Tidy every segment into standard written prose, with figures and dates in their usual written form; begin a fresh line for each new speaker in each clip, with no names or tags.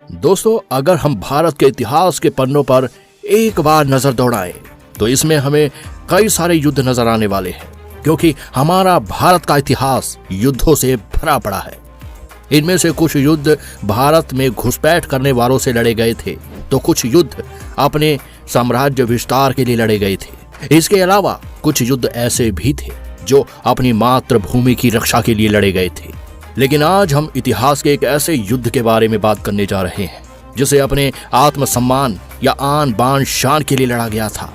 दोस्तों, अगर हम भारत के इतिहास के पन्नों पर एक बार नजर दौड़ाएं तो इसमें हमें कई सारे युद्ध नजर आने वाले हैं, क्योंकि हमारा भारत का इतिहास युद्धों से भरा पड़ा है। इनमें से कुछ युद्ध भारत में घुसपैठ करने वालों से लड़े गए थे, तो कुछ युद्ध अपने साम्राज्य विस्तार के लिए लड़े गए थे। इसके अलावा कुछ युद्ध ऐसे भी थे जो अपनी मातृभूमि की रक्षा के लिए लड़े गए थे। लेकिन आज हम इतिहास के एक ऐसे युद्ध के बारे में बात करने जा रहे हैं जिसे अपने आत्मसम्मान या आन बान शान के लिए लड़ा गया था।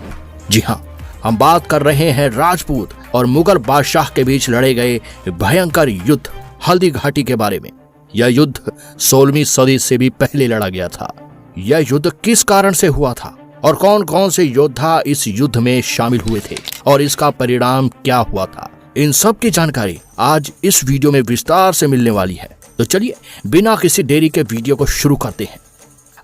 जी हाँ, हम बात कर रहे हैं राजपूत और मुगल बादशाह के बीच लड़े गए भयंकर युद्ध हल्दी घाटी के बारे में। यह युद्ध 16वीं सदी से भी पहले लड़ा गया था। यह युद्ध किस कारण से हुआ था और कौन कौन से योद्धा इस युद्ध में शामिल हुए थे और इसका परिणाम क्या हुआ था, इन सब की जानकारी आज इस वीडियो में विस्तार से मिलने वाली है। तो चलिए बिना किसी देरी के वीडियो को शुरू करते हैं।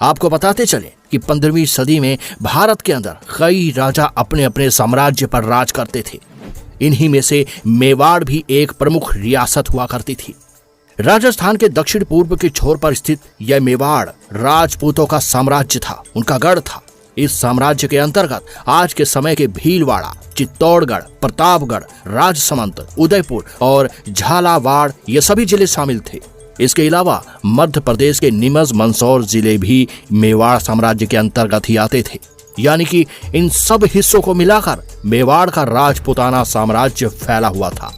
आपको बताते चले कि 15वीं सदी में भारत के अंदर कई राजा अपने अपने साम्राज्य पर राज करते थे। इन्हीं में से मेवाड़ भी एक प्रमुख रियासत हुआ करती थी। राजस्थान के दक्षिण पूर्व के छोर पर स्थित यह मेवाड़ राजपूतों का साम्राज्य था, उनका गढ़ था। इस साम्राज्य के अंतर्गत आज के समय के भीलवाड़ा, चित्तौड़गढ़, प्रतापगढ़, राजसमंद, उदयपुर और झालावाड़ ये सभी जिले शामिल थे। इसके अलावा मध्य प्रदेश के नीमच, मंदसौर जिले भी मेवाड़ साम्राज्य के अंतर्गत ही आते थे। यानी कि इन सब हिस्सों को मिलाकर मेवाड़ का राजपूताना साम्राज्य फैला हुआ था।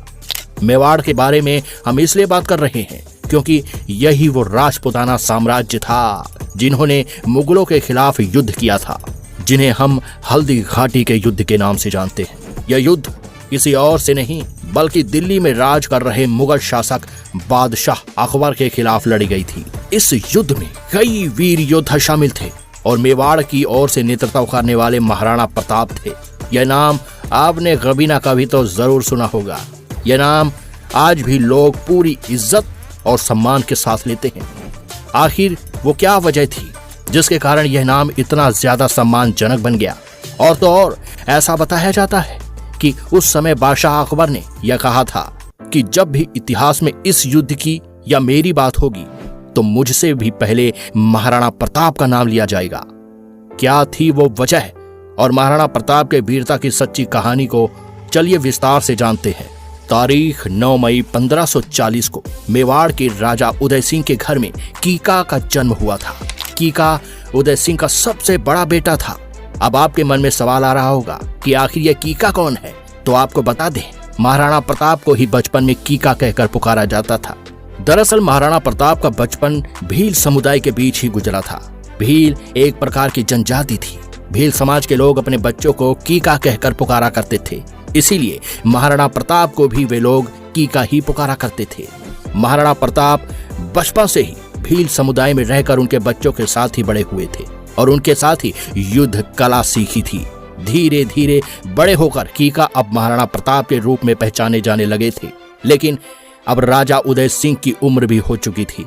मेवाड़ के बारे में हम इसलिए बात कर रहे हैं क्योंकि यही वो राजपूताना साम्राज्य था जिन्होंने मुगलों के खिलाफ युद्ध किया था, जिन्हें हम हल्दी घाटी के युद्ध के नाम से जानते हैं। यह युद्ध किसी और से नहीं बल्कि दिल्ली में राज कर रहे मुगल शासक बादशाह अकबर के खिलाफ लड़ी गई थी। इस युद्ध में कई वीर योद्धा शामिल थे और मेवाड़ की ओर से नेतृत्व करने वाले महाराणा प्रताप थे। यह नाम आपने कभी ना कभी तो जरूर सुना होगा। यह नाम आज भी लोग पूरी इज्जत और सम्मान के साथ लेते हैं। आखिर वो क्या वजह थी जिसके कारण यह नाम इतना ज्यादा सम्मानजनक बन गया? और तो और ऐसा बताया जाता है कि उस समय बादशाह अकबर ने यह कहा था कि जब भी इतिहास में इस युद्ध की या मेरी बात होगी तो मुझसे भी पहले महाराणा प्रताप का नाम लिया जाएगा। क्या थी वो वजह और महाराणा प्रताप के वीरता की सच्ची कहानी को चलिए विस्तार से जानते हैं। तारीख 9 मई 1540 को मेवाड़ के राजा उदय सिंह के घर में कीका का जन्म हुआ था। कीका उदय सिंह का सबसे बड़ा बेटा था। अब आपके मन में सवाल आ रहा होगा कि आखिर यह कीका कौन है? तो आपको बता दें, महाराणा प्रताप को ही बचपन में कीका कहकर पुकारा जाता था। दरअसल महाराणा प्रताप का बचपन भील समुदाय के बीच ही गुजरा था। भील एक प्रकार की जनजाति थी। भील समाज के लोग अपने बच्चों को कीका कहकर पुकारा करते थे, इसीलिए महाराणा प्रताप को भी वे लोग कीका ही पुकारा करते थे। महाराणा प्रताप बचपन से ही भील समुदाय में रहकर उनके बच्चों के साथ ही बड़े हुए थे और उनके साथ ही युद्ध कला सीखी थी। धीरे धीरे बड़े होकर कीका अब महाराणा प्रताप के रूप में पहचाने जाने लगे थे। लेकिन अब राजा उदय सिंह की उम्र भी हो चुकी थी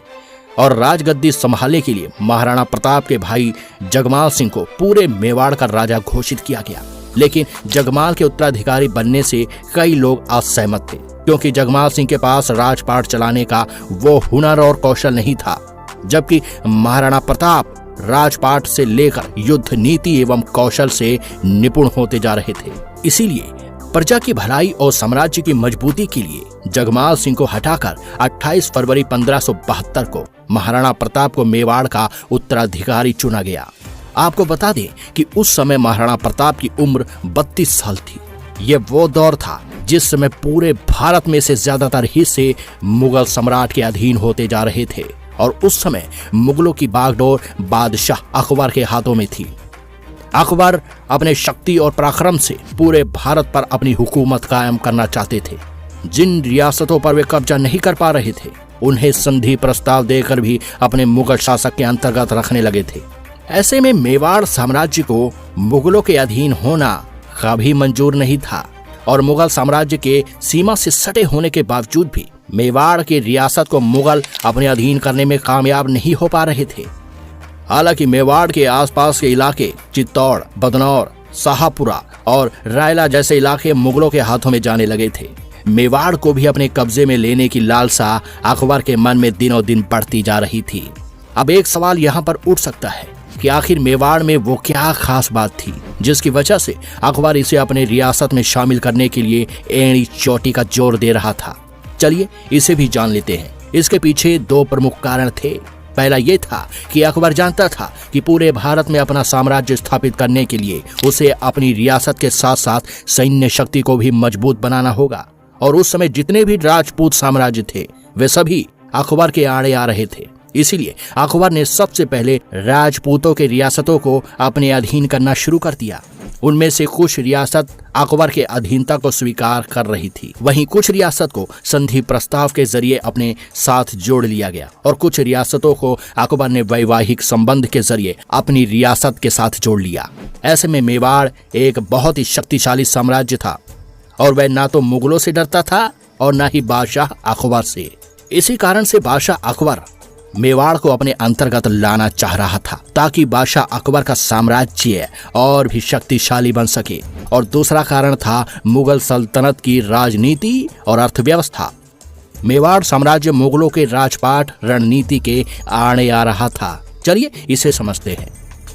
और राजगद्दी संभालने के लिए महाराणा प्रताप के भाई जगमाल सिंह को पूरे मेवाड़ का राजा घोषित किया गया। लेकिन जगमाल के उत्तराधिकारी बनने से कई लोग असहमत थे, क्योंकि जगमाल सिंह के पास राजपाट चलाने का वो हुनर और कौशल नहीं था, जबकि महाराणा प्रताप राजपाट से लेकर युद्ध नीति एवं कौशल से निपुण होते जा रहे थे। इसीलिए प्रजा की भलाई और साम्राज्य की मजबूती के लिए जगमाल सिंह को हटाकर 28 फरवरी 1572 को महाराणा प्रताप को मेवाड़ का उत्तराधिकारी चुना गया। आपको बता दें कि उस समय महाराणा प्रताप की उम्र 32 साल थी। यह वो दौर था जिस समय पूरे भारत में से ज्यादातर हिस्से मुगल सम्राट के अधीन होते जा रहे थे और उस समय मुगलों की बागडोर बादशाह अकबर के हाथों में थी। अकबर अपने शक्ति और पराक्रम से पूरे भारत पर अपनी हुकूमत कायम करना चाहते थे। जिन रियासतों पर वे कब्जा नहीं कर पा रहे थे उन्हें संधि प्रस्ताव देकर भी अपने मुगल शासक के अंतर्गत रखने लगे थे। ऐसे में मेवाड़ साम्राज्य को मुगलों के अधीन होना कभी मंजूर नहीं था और मुगल साम्राज्य के सीमा से सटे होने के बावजूद भी मेवाड़ की रियासत को मुगल अपने अधीन करने में कामयाब नहीं हो पा रहे थे। हालांकि मेवाड़ के आसपास के इलाके चित्तौड़, बदनौर, शाहपुरा और रायला जैसे इलाके मुगलों के हाथों में जाने लगे थे। मेवाड़ को भी अपने कब्जे में लेने की लालसा अकबर के मन में दिनों दिन बढ़ती जा रही थी। अब एक सवाल यहाँ पर उठ सकता है कि आखिर मेवाड़ में वो क्या खास बात थी जिसकी वजह से अकबर इसे अपने रियासत में शामिल करने के लिए एड़ी चोटी का जोर दे रहा था। चलिए इसे भी जान लेते हैं। इसके पीछे दो प्रमुख कारण थे। पहला ये था कि अकबर जानता था कि पूरे भारत में अपना साम्राज्य स्थापित करने के लिए उसे अपनी रियासत के साथ साथ सैन्य शक्ति को भी मजबूत बनाना होगा, और उस समय जितने भी राजपूत साम्राज्य थे वे सभी अकबर के आड़े आ रहे थे। इसीलिए अकबर ने सबसे पहले राजपूतों के रियासतों को अपने अधीन करना शुरू कर दिया। उनमें से कुछ रियासत अकबर के अधीनता को स्वीकार कर रही थी, वहीं कुछ रियासत को संधि प्रस्ताव के जरिए अपने साथ जोड़ लिया गया और कुछ रियासतों को अकबर ने वैवाहिक संबंध के जरिए अपनी रियासत के साथ जोड़ लिया। ऐसे में मेवाड़ एक बहुत ही शक्तिशाली साम्राज्य था और वह ना तो मुगलों से डरता था और ना ही बादशाह अकबर से। इसी कारण से बादशाह अकबर मेवाड़ को अपने अंतर्गत लाना चाह रहा था ताकि बादशाह अकबर का साम्राज्य और भी शक्तिशाली बन सके। और दूसरा कारण था मुगल सल्तनत की राजनीति और अर्थव्यवस्था। मेवाड़ साम्राज्य मुगलों के राजपाट रणनीति के आड़े आ रहा था। चलिए इसे समझते हैं।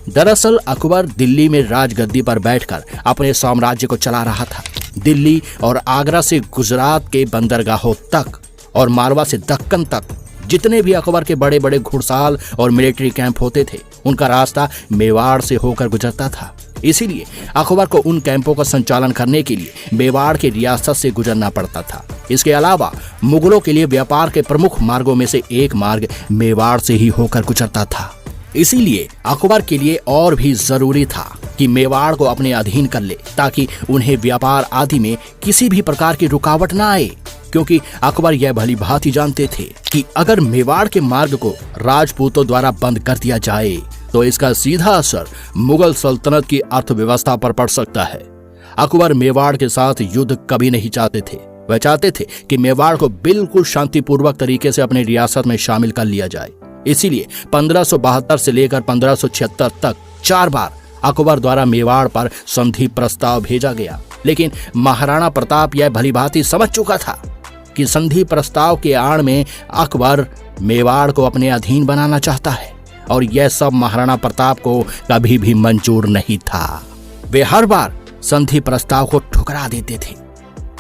दरअसल अकबर दिल्ली में राजगद्दी पर बैठकर अपने साम्राज्य को चला रहा था। दिल्ली और आगरा से गुजरात के बंदरगाहों तक और मालवा से दक्कन तक जितने भी अकबर के बड़े बड़े घुड़साल और मिलिट्री कैंप होते थे उनका रास्ता मेवाड़ से होकर गुजरता था। इसीलिए अकबर को उन कैंपों का संचालन करने के लिए मेवाड़ की रियासत से गुजरना पड़ता था। इसके अलावा मुगलों के लिए व्यापार के प्रमुख मार्गों में से एक मार्ग मेवाड़ से ही होकर गुजरता था। इसीलिए अकबर के लिए और भी जरूरी था कि मेवाड़ को अपने अधीन कर ले ताकि उन्हें व्यापार आदि में किसी भी प्रकार की रुकावट न आए, क्योंकि अकबर यह भली भांति जानते थे कि अगर मेवाड़ के मार्ग को राजपूतों द्वारा बंद कर दिया जाए तो इसका सीधा असर मुगल सल्तनत की अर्थव्यवस्था पर पड़ सकता है। अकबर मेवाड़ के साथ युद्ध कभी नहीं चाहते थे। वह चाहते थे कि मेवाड़ को बिल्कुल शांतिपूर्वक तरीके से अपनी रियासत में शामिल कर लिया जाए। इसीलिए 1572 से लेकर 1576 तक 4 बार अकबर द्वारा मेवाड़ पर संधि प्रस्ताव भेजा गया, लेकिन महाराणा प्रताप यह भलीभांति समझ चुका था कि संधि प्रस्ताव के आड़ में अकबर मेवाड़ को अपने अधीन बनाना चाहता है और यह सब महाराणा प्रताप को कभी भी मंजूर नहीं था। वे हर बार संधि प्रस्ताव को ठुकरा देते थे।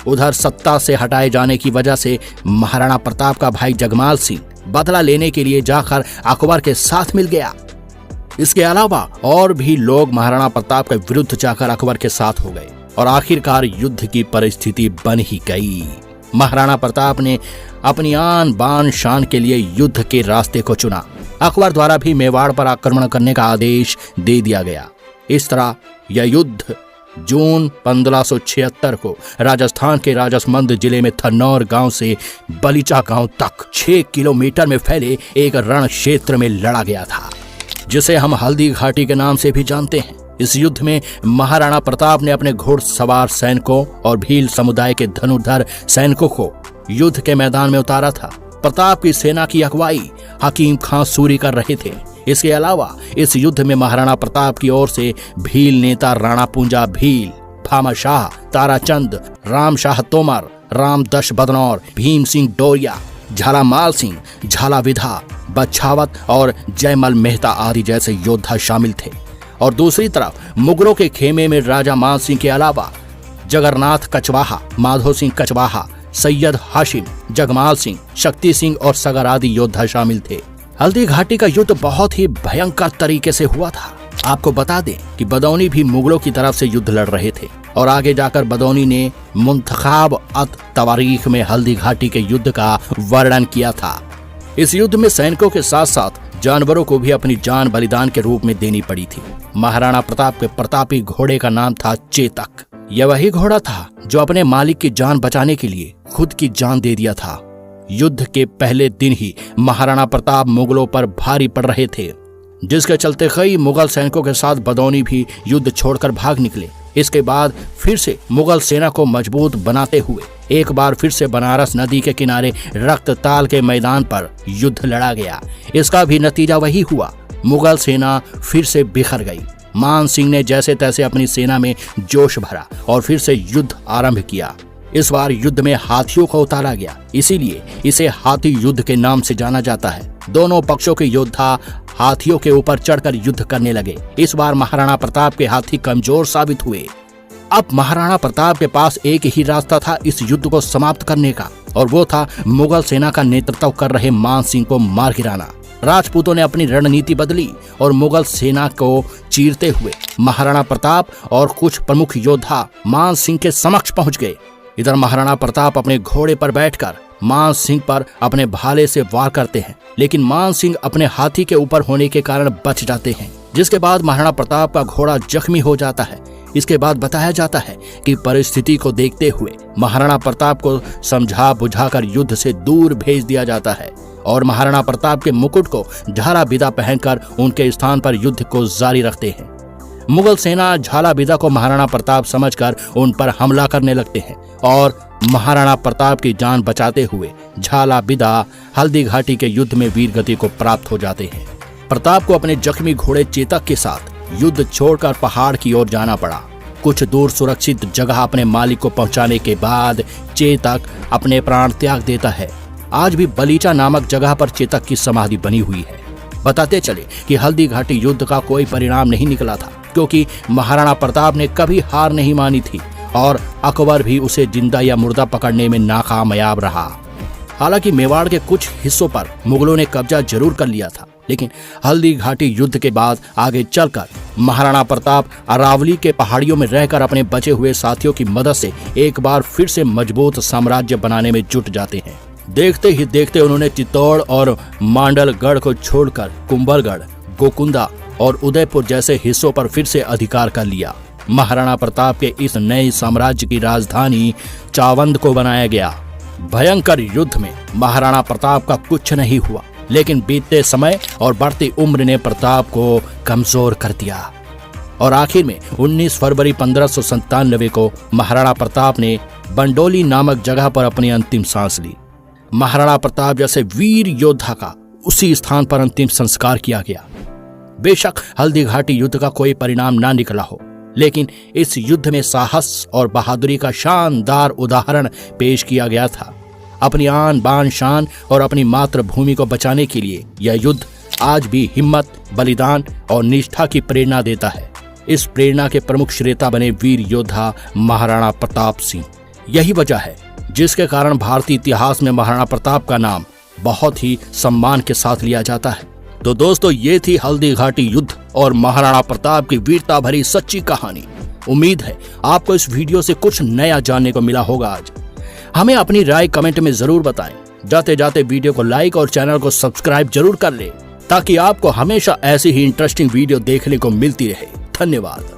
उधर सत्ता से हटाए जाने की वजह से महाराणा प्रताप का भाई जगमाल सिंह बदला लेने के लिए जाकर अकबर के साथ मिल गया। इसके अलावा और भी लोग महाराणा प्रताप के विरुद्ध जाकर अकबर के साथ हो गए और आखिरकार युद्ध की परिस्थिति बन ही गई। महाराणा प्रताप ने अपनी आन बान शान के लिए युद्ध के रास्ते को चुना। अकबर द्वारा भी मेवाड़ पर आक्रमण करने का आदेश दे दिया गया। इस तरह यह युद्ध जून 1576 को राजस्थान के राजसमंद जिले में थन्नौर गांव से बलीचा गांव तक 6 किलोमीटर में फैले एक रण क्षेत्र में लड़ा गया था, जिसे हम हल्दी घाटी के नाम से भी जानते हैं। इस युद्ध में महाराणा प्रताप ने अपने घुड़सवार सैनिकों और भील समुदाय के धनुर्धर सैनिकों को युद्ध के मैदान में उतारा था। प्रताप की सेना की अगुवाई हकीम खां सूरी कर रहे थे। इसके अलावा इस युद्ध में महाराणा प्रताप की ओर से भील नेता राणा पूंजा भील, भामा शाह, ताराचंद, राम शाह तोमर, राम दश बदनौर, भीम सिंह डोरिया, झालामाल सिंह, झाला विधा, बच्छावत और जयमल मेहता आदि जैसे योद्धा शामिल थे। और दूसरी तरफ मुगलों के खेमे में राजा मान सिंह के अलावा जगन्नाथ कचवाहा, माधो सिंह कचवाहा, सैयद हाशिम, जगमाल सिंह, शक्ति सिंह और सगर आदि योद्धा शामिल थे। हल्दी घाटी का युद्ध बहुत ही भयंकर तरीके से हुआ था। आपको बता दें कि बदौनी भी मुगलों की तरफ से युद्ध लड़ रहे थे और आगे जाकर बदौनी ने मुंतखाब अत तवारीख में हल्दी घाटी के युद्ध का वर्णन किया था। इस युद्ध में सैनिकों के साथ साथ जानवरों को भी अपनी जान बलिदान के रूप में देनी पड़ी थी। महाराणा प्रताप के प्रतापी घोड़े का नाम था चेतक। यह वही घोड़ा था जो अपने मालिक की जान बचाने के लिए खुद की जान दे दिया था। युद्ध के पहले दिन ही महाराणा प्रताप मुगलों पर भारी पड़ रहे थे, जिसके चलते कई मुगल सैनिकों के साथ बदौनी भी युद्ध छोड़कर भाग निकले। इसके बाद फिर से मुगल सेना को मजबूत बनाते हुए एक बार फिर से बनारस नदी के किनारे रक्तताल के मैदान पर युद्ध लड़ा गया। इसका भी नतीजा वही हुआ। मुगल सेना फिर से बिखर गई। मान सिंह ने जैसे तैसे अपनी सेना में जोश भरा और फिर से युद्ध आरंभ किया। इस बार युद्ध में हाथियों को उतारा गया, इसीलिए इसे हाथी युद्ध के नाम से जाना जाता है। दोनों पक्षों के योद्धा हाथियों के ऊपर चढ़कर युद्ध करने लगे। इस बार महाराणा प्रताप के हाथी कमजोर साबित हुए। अब महाराणा प्रताप के पास एक ही रास्ता था इस युद्ध को समाप्त करने का, और वो था मुगल सेना का नेतृत्व कर रहे मान सिंह को मार गिराना। राजपूतों ने अपनी रणनीति बदली और मुगल सेना को चीरते हुए महाराणा प्रताप और कुछ प्रमुख योद्धा मान सिंह के समक्ष पहुंच गए। इधर महाराणा प्रताप अपने घोड़े पर बैठकर मान सिंह पर अपने भाले से वार करते हैं, लेकिन मान सिंह अपने हाथी के ऊपर होने के कारण बच जाते हैं, जिसके बाद महाराणा प्रताप का घोड़ा जख्मी हो जाता है। इसके बाद बताया जाता है कि परिस्थिति को देखते हुए महाराणा प्रताप को समझा बुझाकर युद्ध से दूर भेज दिया जाता है और महाराणा प्रताप के मुकुट को झाला बिदा पहनकर उनके स्थान पर युद्ध को जारी रखते हैं। मुगल सेना झाला बिदा को महाराणा प्रताप समझकर उन पर हमला करने लगते हैं और महाराणा प्रताप की जान बचाते हुए झाला बिदा हल्दी घाटी के युद्ध में वीर गति को प्राप्त हो जाते हैं। प्रताप को अपने जख्मी घोड़े चेतक के साथ युद्ध छोड़कर पहाड़ की ओर जाना पड़ा। कुछ दूर सुरक्षित जगह अपने मालिक को पहुंचाने के बाद चेतक अपने प्राण त्याग देता है। आज भी बलीचा नामक जगह पर चेतक की समाधि बनी हुई है। बताते चले कि हल्दी घाटी युद्ध का कोई परिणाम नहीं निकला था, क्योंकि महाराणा प्रताप ने कभी हार नहीं मानी थी और अकबर भी उसे जिंदा या मुर्दा पकड़ने में नाकामयाब रहा। हालांकि मेवाड़ के कुछ हिस्सों पर मुगलों ने कब्जा जरूर कर लिया था, लेकिन हल्दी घाटी युद्ध के बाद आगे चलकर महाराणा प्रताप अरावली के पहाड़ियों में रहकर अपने बचे हुए साथियों की मदद से एक बार फिर से मजबूत साम्राज्य बनाने में जुट जाते हैं। देखते ही देखते उन्होंने चित्तौड़ और मांडलगढ़ को छोड़कर कुंभलगढ़, गोकुंदा और उदयपुर जैसे हिस्सों पर फिर से अधिकार कर लिया। महाराणा प्रताप के इस नए साम्राज्य की राजधानी चावंद को बनाया गया। भयंकर युद्ध में महाराणा प्रताप का कुछ नहीं हुआ, लेकिन बीतते समय और बढ़ती उम्र ने प्रताप को कमजोर कर दिया और आखिर में 19 फरवरी 1597 को महाराणा प्रताप ने बंडोली नामक जगह पर अपनी अंतिम सांस ली। महाराणा प्रताप जैसे वीर योद्धा का उसी स्थान पर अंतिम संस्कार किया गया। बेशक हल्दी घाटी युद्ध का कोई परिणाम ना निकला हो, लेकिन इस युद्ध में साहस और बहादुरी का शानदार उदाहरण पेश किया गया था। अपनी आन बान शान और अपनी मातृभूमि को बचाने के लिए यह युद्ध आज भी हिम्मत, बलिदान और निष्ठा की प्रेरणा देता है। इस प्रेरणा के प्रमुख श्रेता बने वीर योद्धा महाराणा प्रताप सिंह। यही वजह है जिसके कारण भारतीय इतिहास में महाराणा प्रताप का नाम बहुत ही सम्मान के साथ लिया जाता है। तो दोस्तों, ये थी हल्दी घाटी युद्ध और महाराणा प्रताप की वीरता भरी सच्ची कहानी। उम्मीद है आपको इस वीडियो से कुछ नया जानने को मिला होगा। आज हमें अपनी राय कमेंट में जरूर बताएं। जाते जाते वीडियो को लाइक और चैनल को सब्सक्राइब जरूर कर लें, ताकि आपको हमेशा ऐसी ही इंटरेस्टिंग वीडियो देखने को मिलती रहे। धन्यवाद।